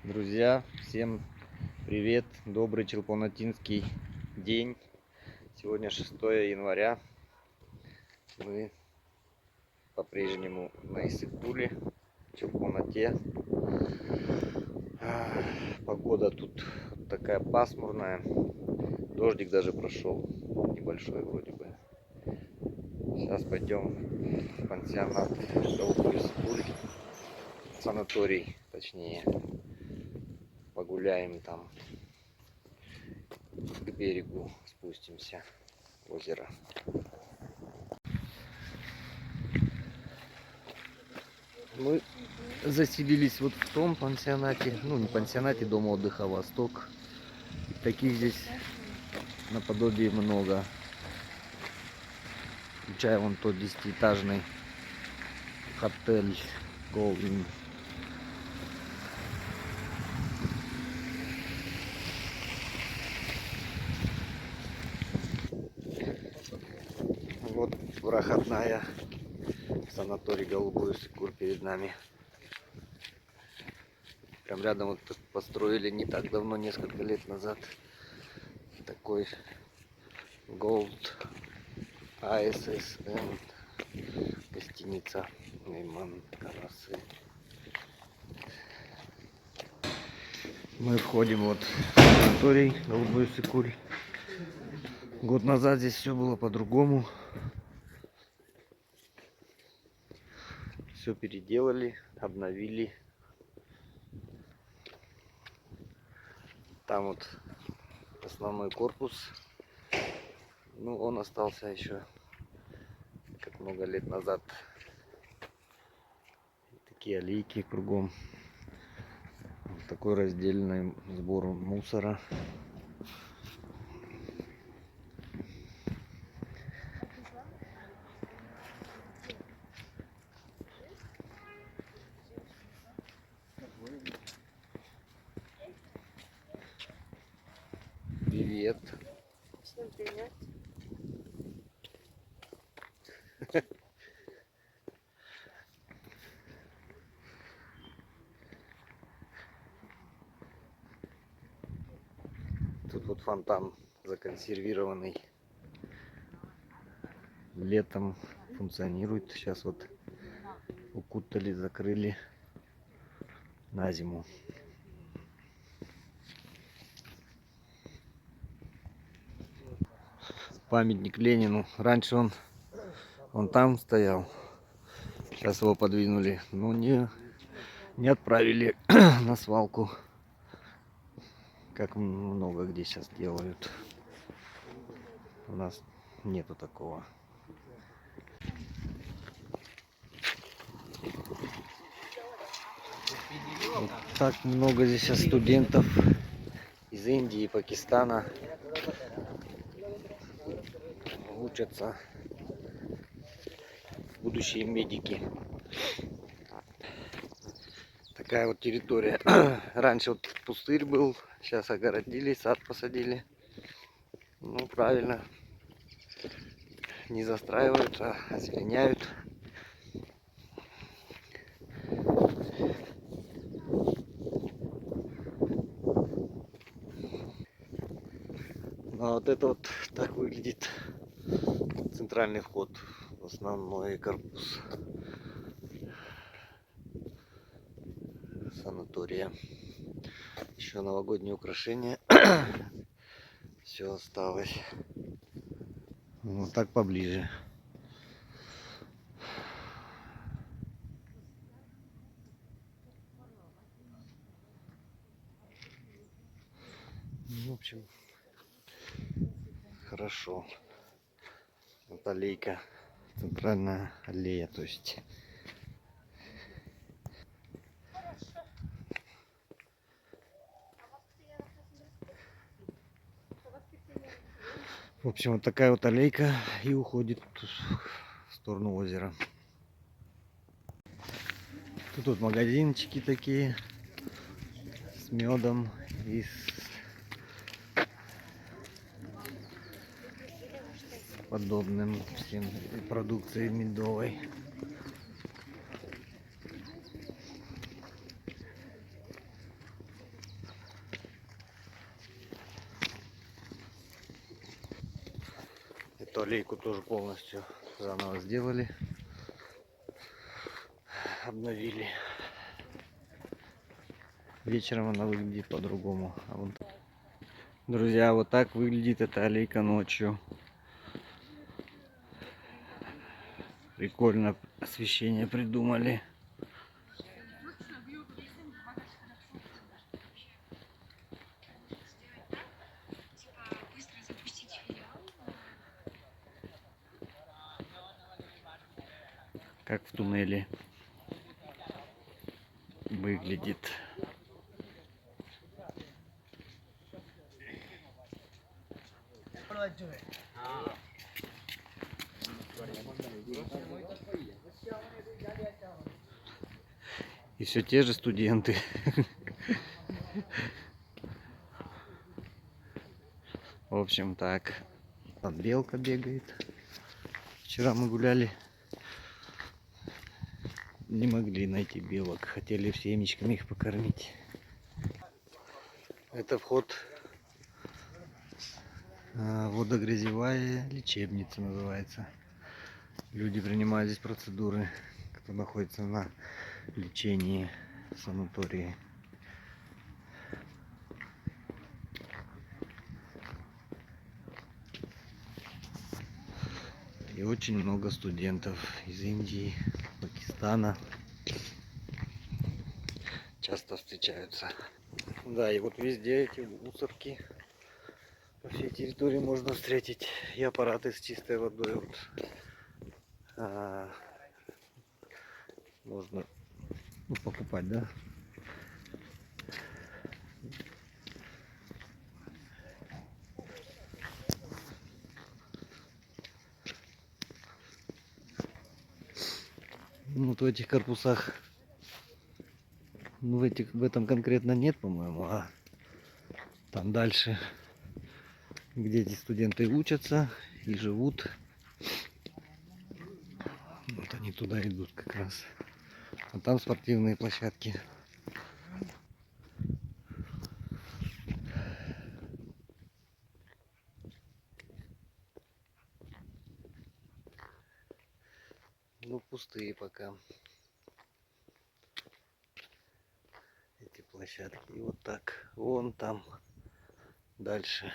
Друзья, всем привет! Добрый челпонатинский день. Сегодня 6 января. Мы по-прежнему на Иссык-Куле, в Челпонате. Погода тут такая пасмурная. Дождик даже прошел, небольшой вроде бы. Сейчас пойдем в пансионат Голубой Иссык-Куль, санаторий точнее. Погуляем там, к берегу спустимся, озеро. Мы заселились вот в том пансионате, ну не пансионате, дома отдыха Восток. Таких здесь наподобие много. Включая вон тот 10-этажный отель Golden. Вот проходная, санаторий Голубой Иссык-Куль перед нами. Прям рядом вот построили не так давно, несколько лет назад, такой Gold ISSN гостиница Мейман Карасы. Мы входим вот в санаторий Голубой Иссык-Куль. Год назад здесь все было по-другому. Все переделали, обновили. Там вот основной корпус. Ну, он остался еще как много лет назад. Такие аллейки кругом. Такой раздельный сбор мусора. Привет. Всем привет. Тут вот фонтан законсервированный. Летом функционирует. Сейчас вот укутали, закрыли на зиму. Памятник Ленину. Раньше он там стоял. Сейчас его подвинули. Но не отправили на свалку. Как много где сейчас делают. У нас нету такого. Вот так много здесь сейчас студентов из Индии и Пакистана учатся, будущие медики. Такая вот территория. Раньше вот пустырь был, сейчас огородили, сад посадили. Ну правильно, не застраивают, а озеленяют. А вот это вот так выглядит центральный вход в основной корпус санатория. Еще новогодние украшения. Все осталось. Вот так поближе. В общем, хорошо. Вот аллейка, центральная аллея, то есть. В общем, вот такая вот аллейка и уходит в сторону озера. Тут вот магазинчики такие с медом и с подобным всем продукцией медовой. эту аллейку тоже полностью заново сделали. Обновили. Вечером она выглядит по-другому. Друзья, вот так выглядит эта аллейка ночью. Прикольно освещение придумали. Как в туннеле выглядит. И все те же студенты. В общем, так. Там белка бегает. Вчера мы гуляли. Не могли найти белок. Хотели семечками их покормить. Это вход. Водогрязевая лечебница называется. Люди принимают здесь процедуры, кто находится на лечении в санатории. И очень много студентов из Индии, Пакистана часто встречаются. Да, и вот везде эти мусорки по всей территории можно встретить. И аппараты с чистой водой. Вот. Можно покупать, да? Ну, вот в этих корпусах, ну, в этом конкретно нет, по-моему, а там дальше, где эти студенты учатся и живут, вот они туда идут как раз. А там спортивные площадки. Ну, пустые пока эти площадки. И вот так, вон там дальше.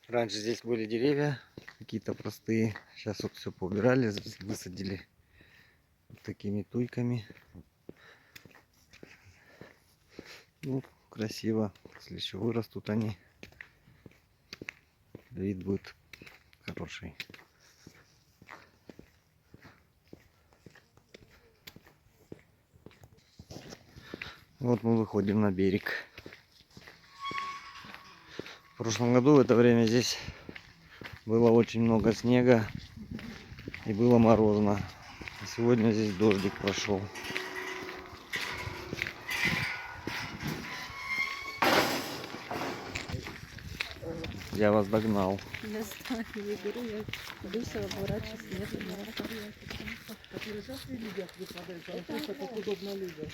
Раньше здесь были деревья, какие-то простые. Сейчас вот все поубирали, высадили вот такими туйками. Ну, красиво. Если еще вырастут они, вид будет хороший. Вот мы выходим на берег. В прошлом году в это время здесь было очень много снега и было морозно. Сегодня здесь дождик прошел. Я вас догнал. Я знаю, я беру, я иду все обворачиваюсь, нет, не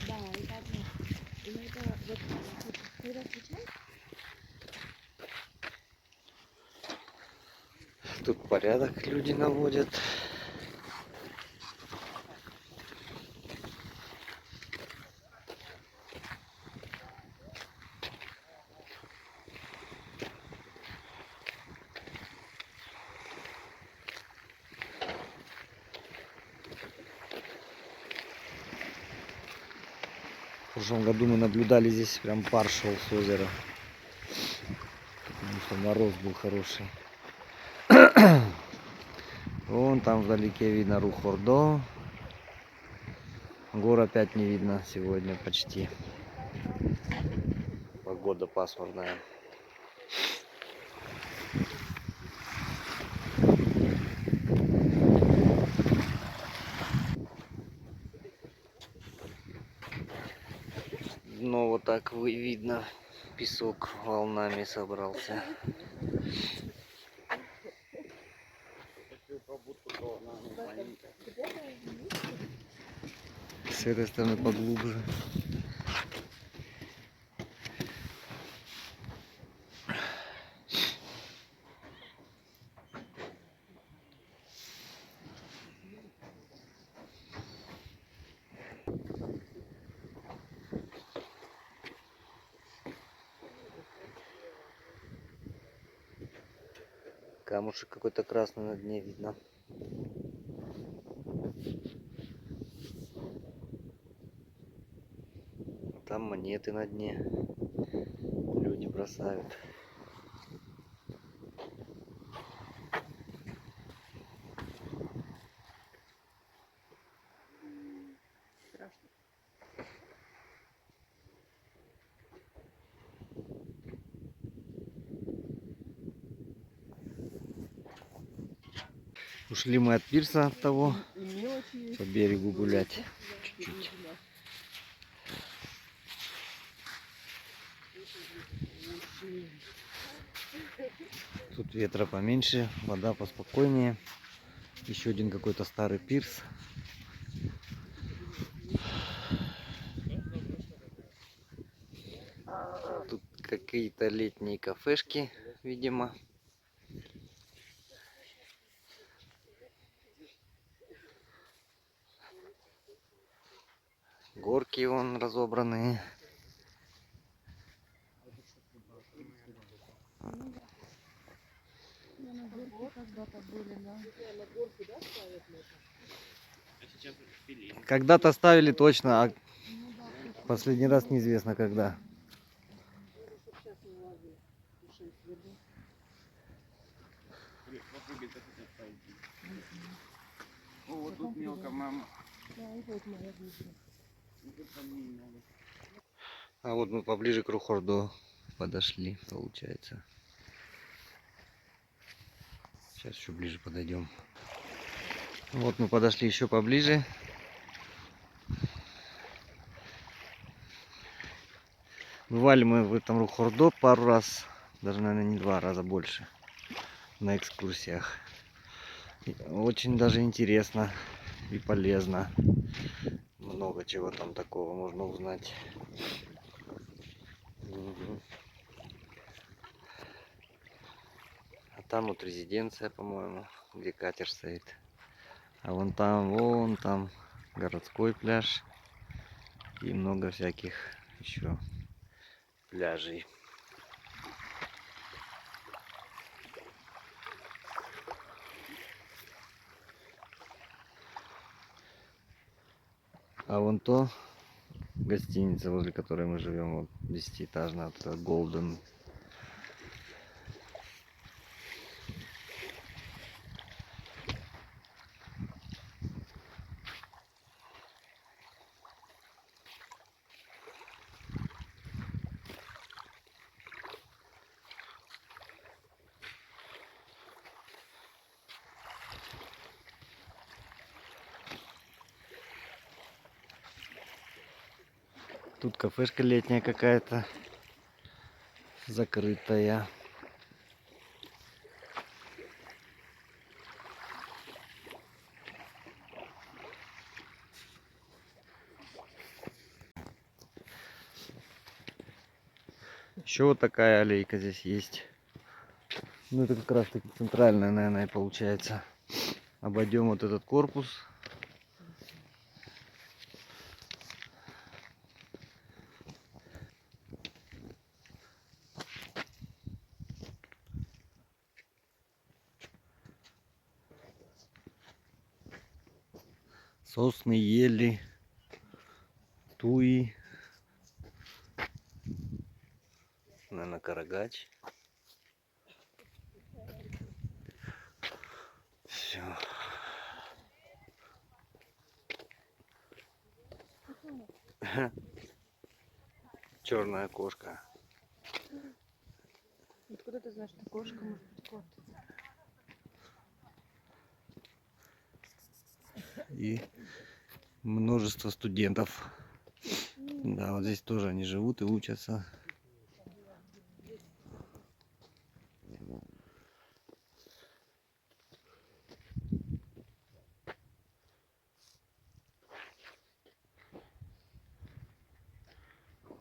Да, и это вот, когда отвечаешь? Тут порядок люди наводят. В прошлом году мы наблюдали здесь прям пар шел с озера. Потому что мороз был хороший. Вон там вдалеке видно Рухордо. Гор опять не видно сегодня почти. Погода пасмурная. Дно вот так видно. Песок волнами собрался. этой стороны поглубже. Камушек какой-то красный на дне видно. Там монеты на дне. Люди бросают. Страшно. Ушли мы от пирса того И мелочи. по берегу гулять чуть-чуть. Тут ветра поменьше, вода поспокойнее. Еще один какой-то старый пирс. Тут какие-то летние кафешки, видимо. Горки вон разобранные. На горке когда-то были, да. Когда-то ставили точно, а последний раз неизвестно когда. О, вот тут мелко, мама. Да, и вот моя видео. А вот мы поближе к Рухорду подошли, получается. Сейчас еще ближе подойдем. Вот мы подошли еще поближе. Бывали мы в этом Рухордо пару раз, даже, наверное, не 2 раза больше на экскурсиях. И очень даже интересно и полезно. Много чего там такого можно узнать. Мгм. А там вот резиденция, по-моему, где катер стоит. А вон там городской пляж и много всяких еще пляжей. А вон то гостиница, возле которой мы живем, вот 10-этажная, вот это Golden. Тут кафешка летняя какая-то, закрытая. Еще вот такая аллейка здесь есть. Ну это как раз таки центральная, наверное, получается. Обойдем вот этот корпус. Сосны, ели, туи. Наверное, карагач. Все. Черная кошка. Откуда ты знаешь, что кошка может быть кот? И множество студентов. Да, вот здесь тоже они живут и учатся.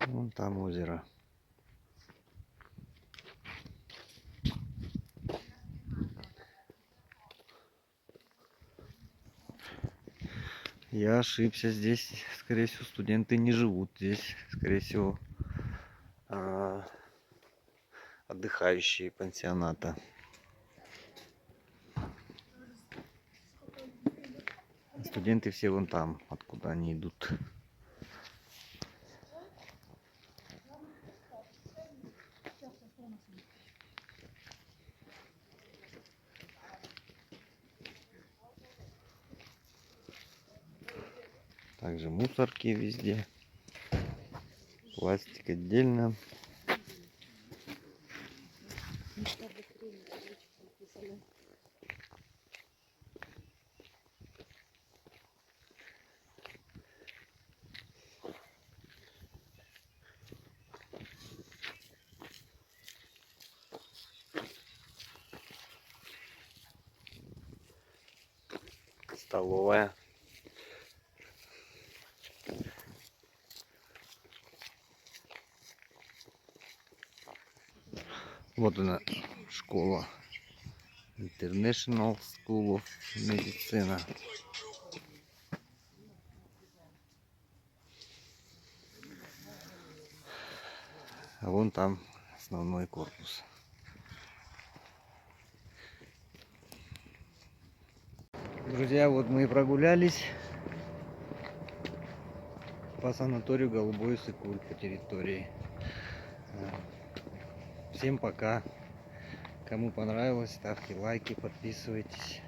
Вон там озеро. Я ошибся, здесь, скорее всего, студенты не живут здесь, скорее всего, отдыхающие пансионата. Студенты все вон там, откуда они идут. Также мусорки везде. Пластик отдельно. Столовая. Вот она, школа. International School of Medicine. А вон там основной корпус. Друзья, вот мы и прогулялись по санаторию Голубой Сыкуль по территории. Всем пока. Кому понравилось, ставьте лайки, подписывайтесь.